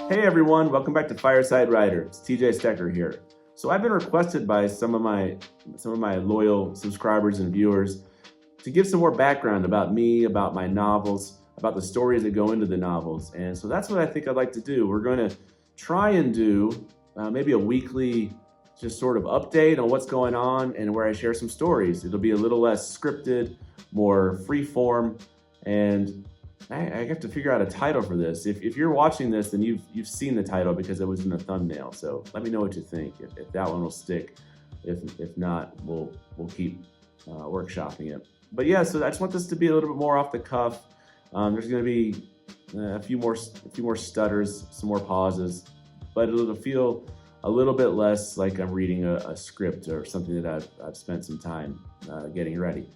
Hey everyone, welcome back to Fireside Writer. It's TJ Stecker here. So I've been requested by some of my loyal subscribers and viewers to give some more background about me, about my novels, about the stories that go into the novels. And so that's what I think I'd like to do. We're going to try and do maybe a weekly just sort of update on what's going on and where I share some stories. It'll be a little less scripted, more free form, and I have to figure out a title for this. If you're watching this, then you've seen the title because it was in the thumbnail. So let me know what you think. If that one will stick, if not, we'll keep workshopping it. But yeah, so I just want this to be a little bit more off the cuff. There's going to be a few more stutters, some more pauses, but it'll feel a little bit less like I'm reading a script or something that I've spent some time getting ready.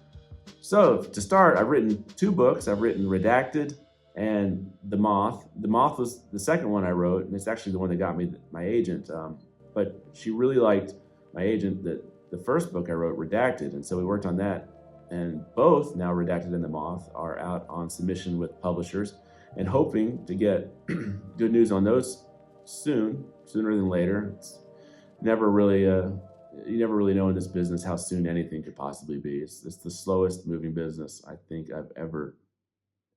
So to start, I've written 2 books. I've written Redacted and The Moth. The Moth was the second one I wrote, and it's actually the one that got me my agent. But she really liked my agent, the first book I wrote, Redacted, and so we worked on that. And both, now Redacted and The Moth, are out on submission with publishers, and hoping to get good news on those sooner than later. It's never really you never really know in this business how soon anything could possibly be. It's the slowest moving business I think I've ever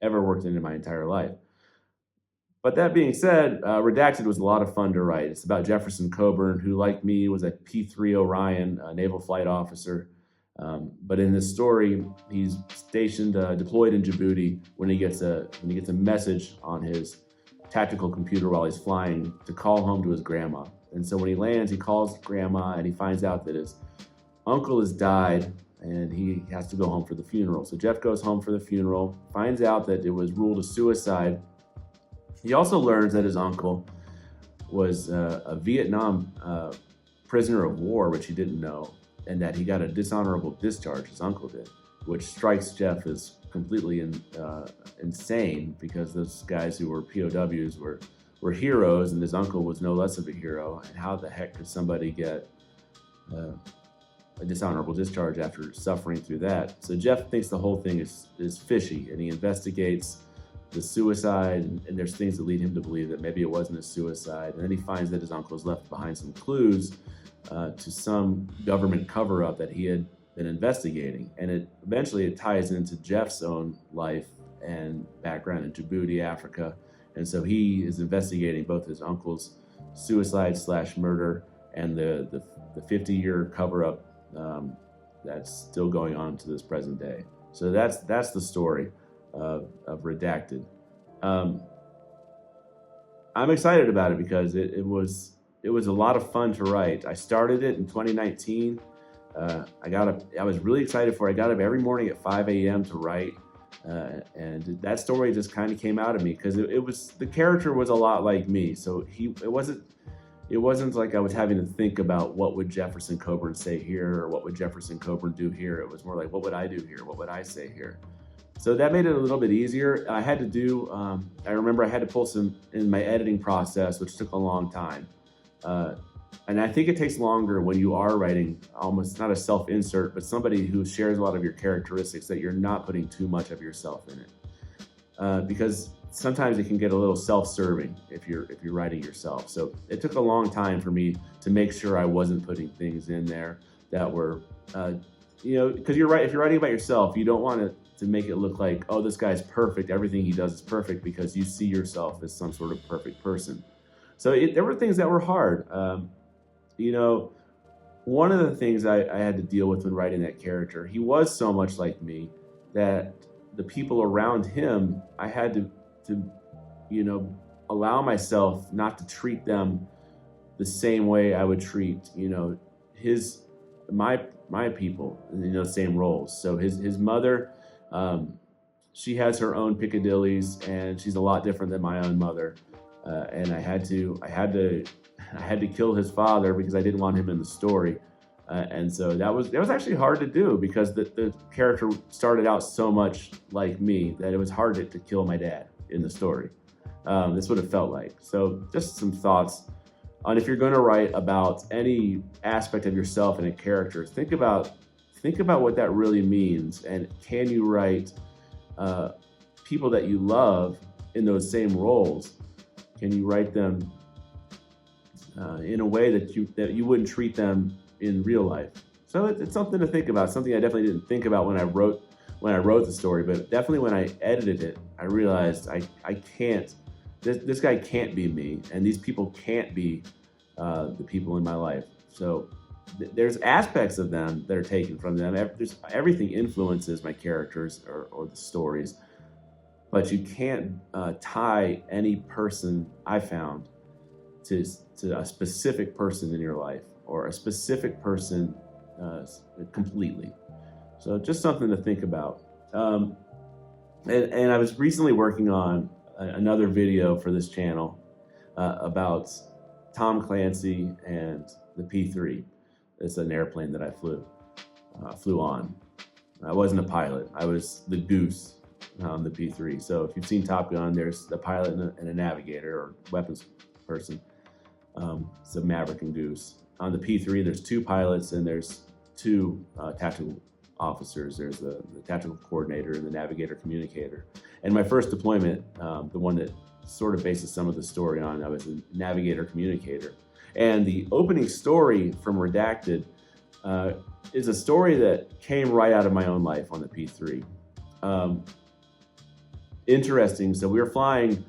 worked in my entire life. But that being said, Redacted was a lot of fun to write. It's about Jefferson Coburn, who, like me, was a P-3 Orion, a Naval Flight Officer. But in this story, he's stationed, deployed in Djibouti when he gets a message on his tactical computer while he's flying to call home to his grandma. And so when he lands, he calls grandma and he finds out that his uncle has died and he has to go home for the funeral. So Jeff goes home for the funeral, finds out that it was ruled a suicide. He also learns that his uncle was a Vietnam prisoner of war, which he didn't know, and that he got a dishonorable discharge, his uncle did, which strikes Jeff as completely insane, because those guys who were POWs were heroes, and his uncle was no less of a hero. And how the heck could somebody get a dishonorable discharge after suffering through that? So Jeff thinks the whole thing is fishy, and he investigates the suicide, and there's things that lead him to believe that maybe it wasn't a suicide. And then he finds that his uncle's left behind some clues to some government cover-up that he had been investigating. And eventually it ties into Jeff's own life and background in Djibouti, Africa. And so he is investigating both his uncle's suicide/murder and the 50-year cover-up that's still going on to this present day. So that's the story of Redacted. I'm excited about it because it was a lot of fun to write. I started it in 2019. I was really excited for it. I got up every morning at 5 a.m. to write. And that story just kind of came out of me because the character was a lot like me. So it wasn't like I was having to think about what would Jefferson Coburn say here or what would Jefferson Coburn do here. It was more like, what would I do here? What would I say here? So that made it a little bit easier. I had to do, I remember I had to pull some in my editing process, which took a long time. And I think it takes longer when you are writing almost not a self-insert, but somebody who shares a lot of your characteristics, that you're not putting too much of yourself in it. Because sometimes it can get a little self-serving if you're writing yourself. So it took a long time for me to make sure I wasn't putting things in there that were, because if you're writing about yourself, you don't want to make it look like, oh, this guy's perfect, everything he does is perfect, because you see yourself as some sort of perfect person. So there were things that were hard. One of the things I had to deal with when writing that character, he was so much like me that the people around him, I had to allow myself not to treat them the same way I would treat, my people, same roles. So his mother, she has her own Piccadillys, and she's a lot different than my own mother. And I had to kill his father because I didn't want him in the story. And so that was actually hard to do, because the character started out so much like me that it was hard to kill my dad in the story. That's what it felt like. So just some thoughts on, if you're going to write about any aspect of yourself in a character, think about what that really means, and can you write people that you love in those same roles? can you write them in a way that you wouldn't treat them in real life? So it's something to think about. Something I definitely didn't think about when I wrote the story, but definitely when I edited it, I realized I can't. This guy can't be me, and these people can't be the people in my life. So there's aspects of them that are taken from them. Everything influences my characters or the stories, but you can't tie any person I found to a specific person in your life or a specific person completely. So just something to think about. And I was recently working on another video for this channel about Tom Clancy and the P-3. It's an airplane that I flew on. I wasn't a pilot. I was the goose on the P-3. So if you've seen Top Gun, there's the pilot and a navigator or weapons person. It's a Maverick and Goose. On the P-3, there's 2 pilots and there's 2 tactical officers. There's the tactical coordinator and the navigator communicator. And my first deployment, the one that sort of bases some of the story on, I was a navigator communicator. And the opening story from Redacted is a story that came right out of my own life on the P-3. Interesting, so we were flying,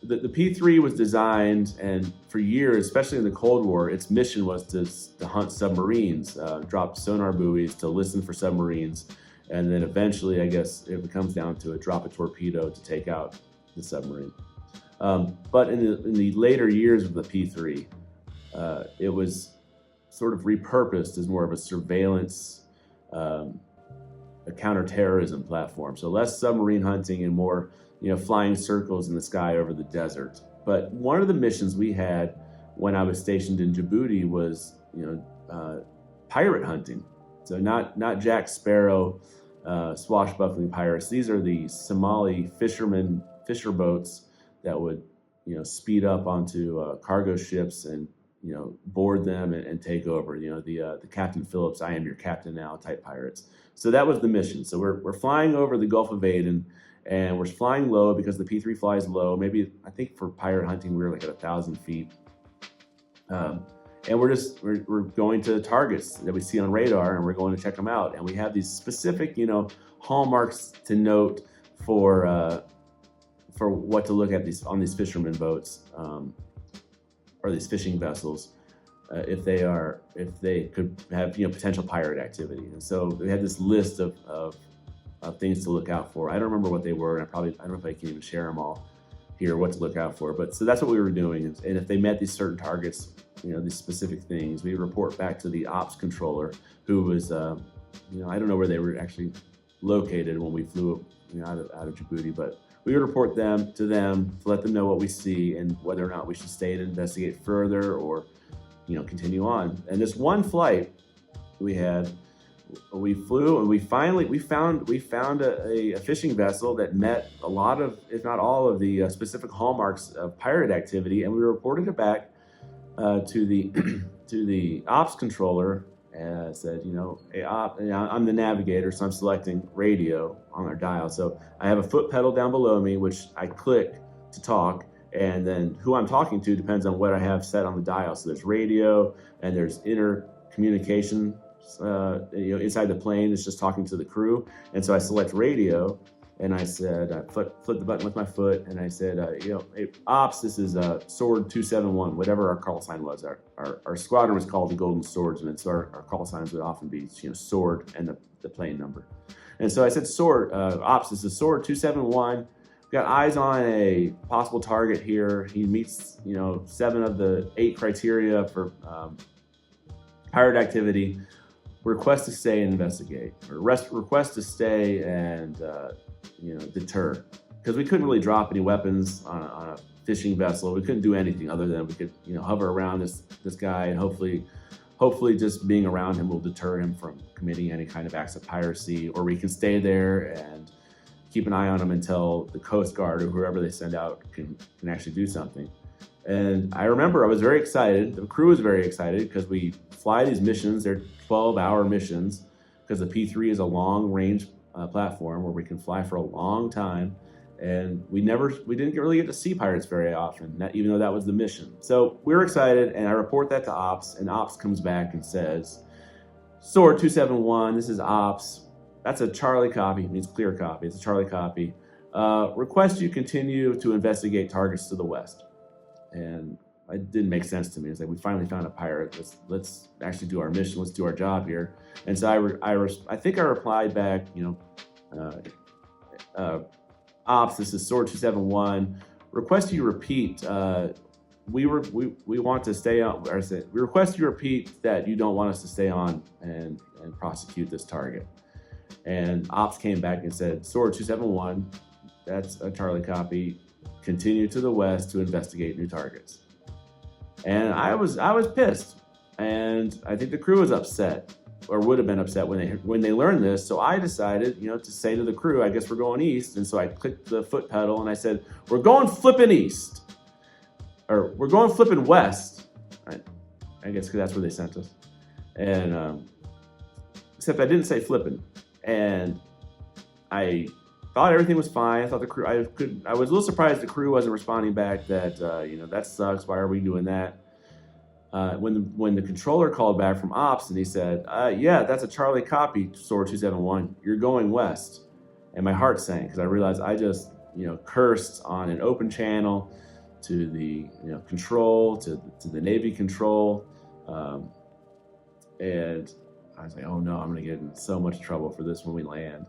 the P-3 was designed, and for years, especially in the Cold War, its mission was to hunt submarines, drop sonar buoys to listen for submarines, and then eventually, I guess, if it comes down to it, drop a torpedo to take out the submarine. But in the later years of the P-3, it was sort of repurposed as more of a surveillance, a counterterrorism platform. So less submarine hunting and more, flying circles in the sky over the desert. But one of the missions we had when I was stationed in Djibouti was, pirate hunting. So not Jack Sparrow, swashbuckling pirates. These are the Somali fisher boats that would, speed up onto cargo ships and board them and take over. The Captain Phillips, I am your captain now type pirates. So that was the mission. So we're flying over the Gulf of Aden, and we're flying low because the P-3 flies low. Maybe I think for pirate hunting we were like at 1,000 feet, and we're going to targets that we see on radar, and we're going to check them out. And we have these specific hallmarks to note for what to look at on these fishermen boats. Or these fishing vessels, if they could have potential pirate activity. And so we had this list of things to look out for. I don't remember what they were, and I don't know if I can even share them all here, what to look out for. But so that's what we were doing. And if they met these certain targets, these specific things, we report back to the ops controller, who was, I don't know where they were actually located when we flew out of Djibouti, but we would report to them to let them know what we see and whether or not we should stay and investigate further or, continue on. And this one flight we flew and we found a fishing vessel that met a lot of, if not all of the specific hallmarks of pirate activity, and we reported it back to the ops controller. And I said, hey, I'm the navigator, so I'm selecting radio on our dial. So I have a foot pedal down below me, which I click to talk, and then who I'm talking to depends on what I have set on the dial. So there's radio, and there's intercommunication, inside the plane. It's just talking to the crew. And so I select radio, and I said, I flipped the button with my foot, and I said, hey, ops, this is Sword 271, whatever our call sign was. Our squadron was called the Golden Swordsman, so our call signs would often be, Sword and the plane number. And so I said, Sword, ops, this is Sword 271. We've got eyes on a possible target here. He meets, 7 of the 8 criteria for pirate activity. Request to stay and investigate, or request to stay and deter, because we couldn't really drop any weapons on a fishing vessel. We couldn't do anything other than we could hover around this guy, and hopefully just being around him will deter him from committing any kind of acts of piracy, or we can stay there and keep an eye on him until the Coast Guard or whoever they send out can actually do something. And I remember I was very excited. The crew was very excited because we fly these missions. They're 12-hour missions because the P-3 is a long-range platform where we can fly for a long time. And we didn't really get to see pirates very often, even though that was the mission. So we were excited, and I report that to Ops, and Ops comes back and says, Sword 271, this is Ops. That's a Charlie copy. It means clear copy. It's a Charlie copy. Request you continue to investigate targets to the west. And it didn't make sense to me. It's like, we finally found a pirate. Let's actually do our mission. Let's do our job here. And so I think I replied back, Ops, this is Sword 271. Request you repeat. We want to stay on. Or say, we request you repeat that you don't want us to stay on and prosecute this target. And Ops came back and said, Sword 271. That's a Charlie copy. Continue to the west to investigate new targets. And I was pissed, and I think the crew was upset, or would have been upset when they learned this. So I decided, to say to the crew, I guess we're going east. And so I clicked the foot pedal and I said, we're going flipping east, or we're going flipping west. I guess because that's where they sent us. And except I didn't say flipping, and I thought everything was fine. I thought the crew, I was a little surprised the crew wasn't responding back that, that sucks. Why are we doing that? When the controller called back from Ops and he said, yeah, that's a Charlie copy, Sword 271. You're going west. And my heart sank because I realized I just, cursed on an open channel to the, control, to the Navy control. And I was like, oh no, I'm going to get in so much trouble for this when we land.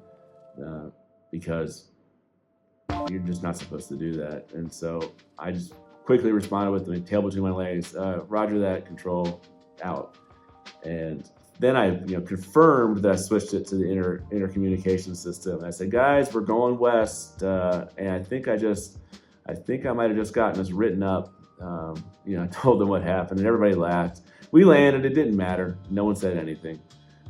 Because you're just not supposed to do that. And so I just quickly responded with my tail between my legs, roger that, control, out. And then I confirmed that I switched it to the intercommunication system. I said, guys, we're going west. And I think I might have just gotten us written up. I told them what happened and everybody laughed. We landed, it didn't matter. No one said anything.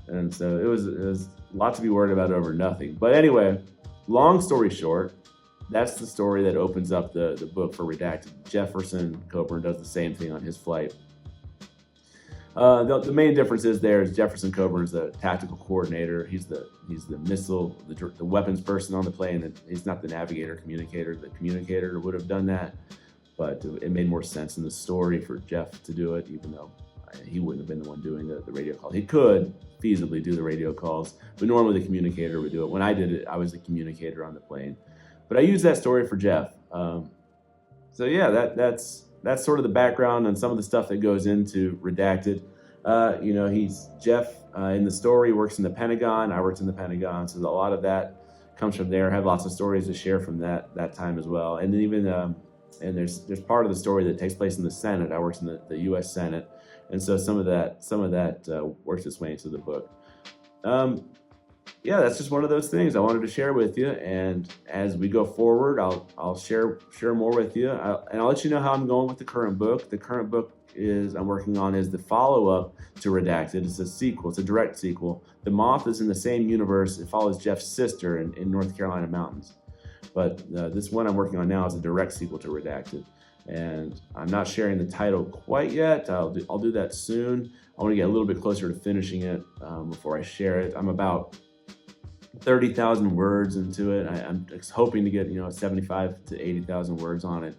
And so it was a lot to be worried about over nothing. But anyway, long story short, that's the story that opens up the book for Redacted. Jefferson Coburn does the same thing on his flight. The main difference is Jefferson Coburn is a tactical coordinator. He's the missile, the weapons person on the plane. And he's not the navigator communicator. The communicator would have done that, but it made more sense in the story for Jeff to do it, even though he wouldn't have been the one doing the radio call. He could feasibly do the radio calls, but normally the communicator would do it. When I did it, I was the communicator on the plane. But I used that story for Jeff. So yeah, that's sort of the background and some of the stuff that goes into Redacted. Jeff in the story works in the Pentagon. I worked in the Pentagon, so a lot of that comes from there. I have lots of stories to share from that time as well. And then even and there's part of the story that takes place in the Senate. I worked in the U.S. Senate. And so some of that works its way into the book. Yeah, that's just one of those things I wanted to share with you. And as we go forward, I'll share more with you. And I'll let you know how I'm going with the current book. The current book I'm working on is the follow-up to Redacted. It's a sequel. It's a direct sequel. The Moth is in the same universe. It follows Jeff's sister in North Carolina mountains. But this one I'm working on now is a direct sequel to Redacted. And I'm not sharing the title quite yet. I'll do that soon. I want to get a little bit closer to finishing it before I share it. I'm about 30,000 words into it. I'm just hoping to get 75 to 80,000 words on it.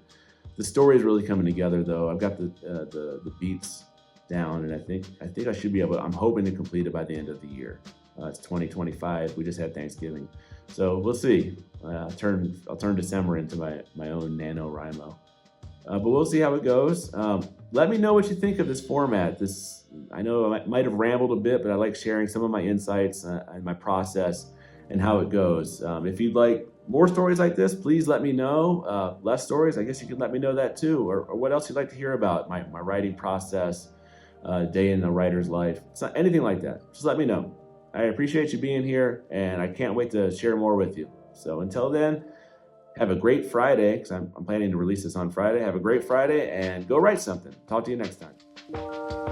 The story is really coming together, though. I've got the beats down, and I think I should be able. I'm hoping to complete it by the end of the year. It's 2025. We just had Thanksgiving, so we'll see. I'll turn December into my own NaNoWriMo. But we'll see how it goes. Let me know what you think of this format. I know I might have rambled a bit, but I like sharing some of my insights and my process and how it goes. If you'd like more stories like this, please let me know. Less stories, I guess you can let me know that too, or what else you'd like to hear about, my writing process, day in the writer's life, anything like that. Just let me know. I appreciate you being here, and I can't wait to share more with you. So until then, have a great Friday, because I'm planning to release this on Friday. Have a great Friday, and go write something. Talk to you next time.